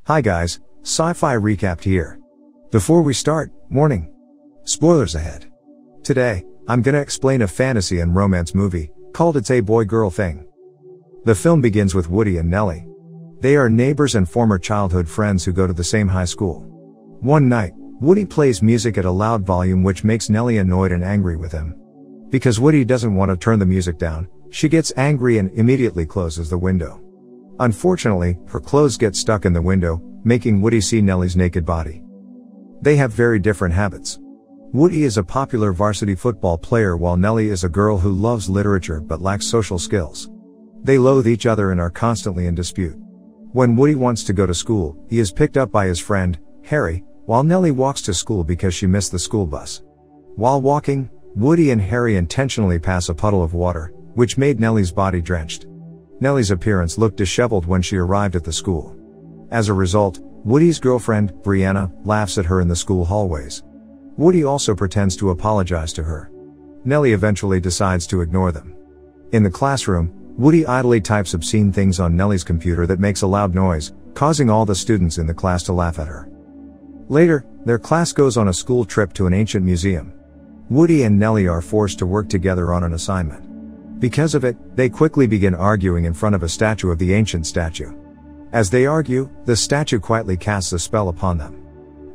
Hi guys, Sci-Fi Recapped here. Before we start, warning. Spoilers ahead. Today, I'm gonna explain a fantasy and romance movie, called It's a Boy-Girl Thing. The film begins with Woody and Nelly. They are neighbors and former childhood friends who go to the same high school. One night, Woody plays music at a loud volume which makes Nelly annoyed and angry with him. Because Woody doesn't want to turn the music down, she gets angry and immediately closes the window. Unfortunately, her clothes get stuck in the window, making Woody see Nelly's naked body. They have very different habits. Woody is a popular varsity football player while Nelly is a girl who loves literature but lacks social skills. They loathe each other and are constantly in dispute. When Woody wants to go to school, he is picked up by his friend, Harry, while Nelly walks to school because she missed the school bus. While walking, Woody and Harry intentionally pass a puddle of water, which made Nelly's body drenched. Nelly's appearance looked disheveled when she arrived at the school. As a result, Woody's girlfriend, Brianna, laughs at her in the school hallways. Woody also pretends to apologize to her. Nelly eventually decides to ignore them. In the classroom, Woody idly types obscene things on Nelly's computer that makes a loud noise, causing all the students in the class to laugh at her. Later, their class goes on a school trip to an ancient museum. Woody and Nelly are forced to work together on an assignment. Because of it, they quickly begin arguing in front of a statue of the ancient statue. As they argue, the statue quietly casts a spell upon them.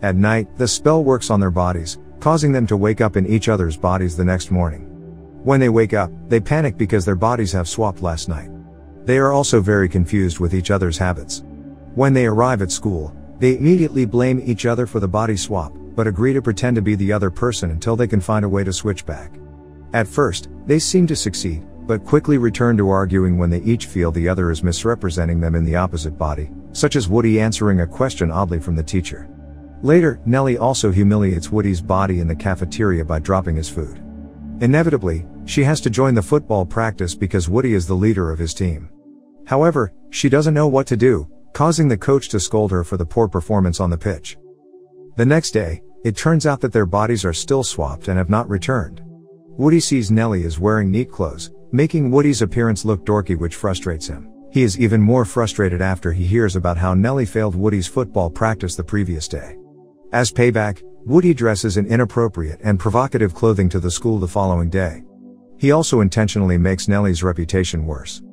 At night, the spell works on their bodies, causing them to wake up in each other's bodies the next morning. When they wake up, they panic because their bodies have swapped last night. They are also very confused with each other's habits. When they arrive at school, they immediately blame each other for the body swap, but agree to pretend to be the other person until they can find a way to switch back. At first, they seem to succeed, but quickly return to arguing when they each feel the other is misrepresenting them in the opposite body, such as Woody answering a question oddly from the teacher. Later, Nelly also humiliates Woody's body in the cafeteria by dropping his food. Inevitably, she has to join the football practice because Woody is the leader of his team. However, she doesn't know what to do, causing the coach to scold her for the poor performance on the pitch. The next day, it turns out that their bodies are still swapped and have not returned. Woody sees Nelly is wearing neat clothes, making Woody's appearance look dorky, which frustrates him. He is even more frustrated after he hears about how Nelly failed Woody's football practice the previous day. As payback, Woody dresses in inappropriate and provocative clothing to the school the following day. He also intentionally makes Nelly's reputation worse.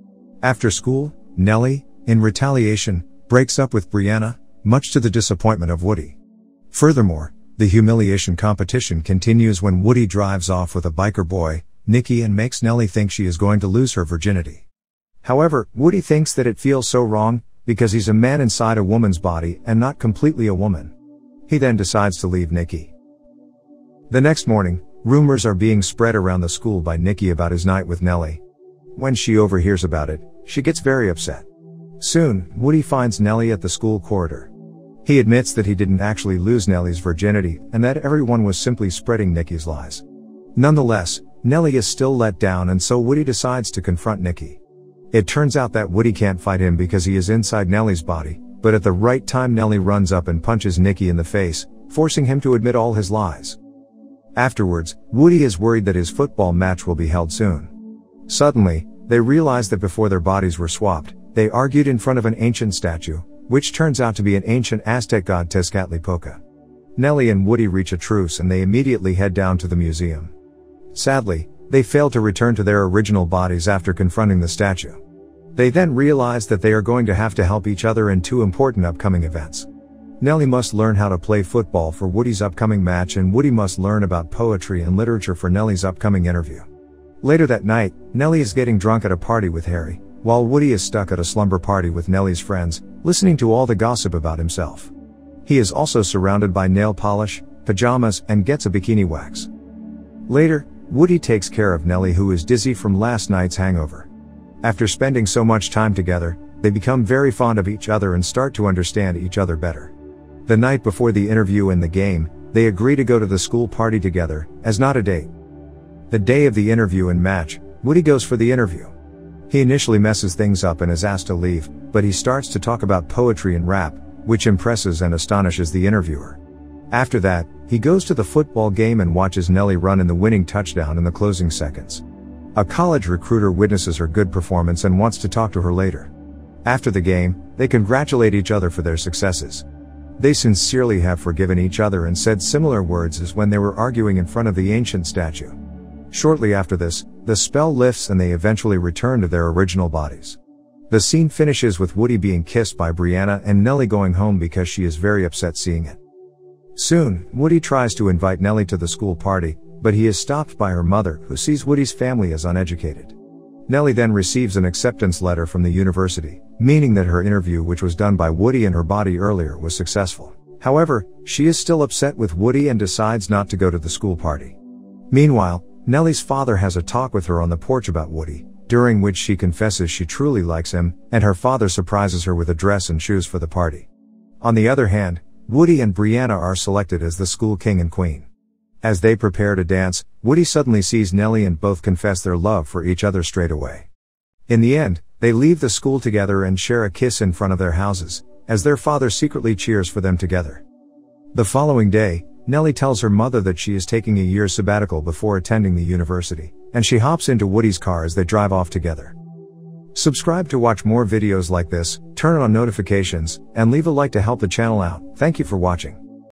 After school, Nelly, in retaliation, breaks up with Brianna, much to the disappointment of Woody. Furthermore, the humiliation competition continues when Woody drives off with a biker boy, Nikki, and makes Nelly think she is going to lose her virginity. However, Woody thinks that it feels so wrong, because he's a man inside a woman's body and not completely a woman. He then decides to leave Nikki. The next morning, rumors are being spread around the school by Nikki about his night with Nelly. When she overhears about it, she gets very upset. Soon, Woody finds Nelly at the school corridor. He admits that he didn't actually lose Nelly's virginity and that everyone was simply spreading Nikki's lies. Nonetheless, Nelly is still let down, and so Woody decides to confront Nikki. It turns out that Woody can't fight him because he is inside Nelly's body, but at the right time Nelly runs up and punches Nikki in the face, forcing him to admit all his lies. Afterwards, Woody is worried that his football match will be held soon. Suddenly, they realize that before their bodies were swapped, they argued in front of an ancient statue, which turns out to be an ancient Aztec god Tezcatlipoca. Nelly and Woody reach a truce and they immediately head down to the museum. Sadly, they fail to return to their original bodies after confronting the statue. They then realize that they are going to have to help each other in two important upcoming events. Nelly must learn how to play football for Woody's upcoming match, and Woody must learn about poetry and literature for Nelly's upcoming interview. Later that night, Nelly is getting drunk at a party with Harry, while Woody is stuck at a slumber party with Nelly's friends, listening to all the gossip about himself. He is also surrounded by nail polish, pajamas, and gets a bikini wax. Later, Woody takes care of Nelly, who is dizzy from last night's hangover. After spending so much time together, they become very fond of each other and start to understand each other better. The night before the interview and the game, they agree to go to the school party together, as not a date. The day of the interview and match, Woody goes for the interview. He initially messes things up and is asked to leave, but he starts to talk about poetry and rap, which impresses and astonishes the interviewer. After that, he goes to the football game and watches Nelly run in the winning touchdown in the closing seconds. A college recruiter witnesses her good performance and wants to talk to her later. After the game, they congratulate each other for their successes. They sincerely have forgiven each other and said similar words as when they were arguing in front of the ancient statue. Shortly after this, the spell lifts and they eventually return to their original bodies. The scene finishes with Woody being kissed by Brianna and Nelly going home because she is very upset seeing it. Soon, Woody tries to invite Nelly to the school party, but he is stopped by her mother, who sees Woody's family as uneducated. Nelly then receives an acceptance letter from the university, meaning that her interview, which was done by Woody in her body earlier, was successful. However, she is still upset with Woody and decides not to go to the school party. Meanwhile, Nelly's father has a talk with her on the porch about Woody, during which she confesses she truly likes him, and her father surprises her with a dress and shoes for the party. On the other hand, Woody and Brianna are selected as the school king and queen. As they prepare to dance, Woody suddenly sees Nelly and both confess their love for each other straight away. In the end, they leave the school together and share a kiss in front of their houses, as their father secretly cheers for them together. The following day, Nelly tells her mother that she is taking a year's sabbatical before attending the university, and she hops into Woody's car as they drive off together. Subscribe to watch more videos like this, turn on notifications, and leave a like to help the channel out. Thank you for watching.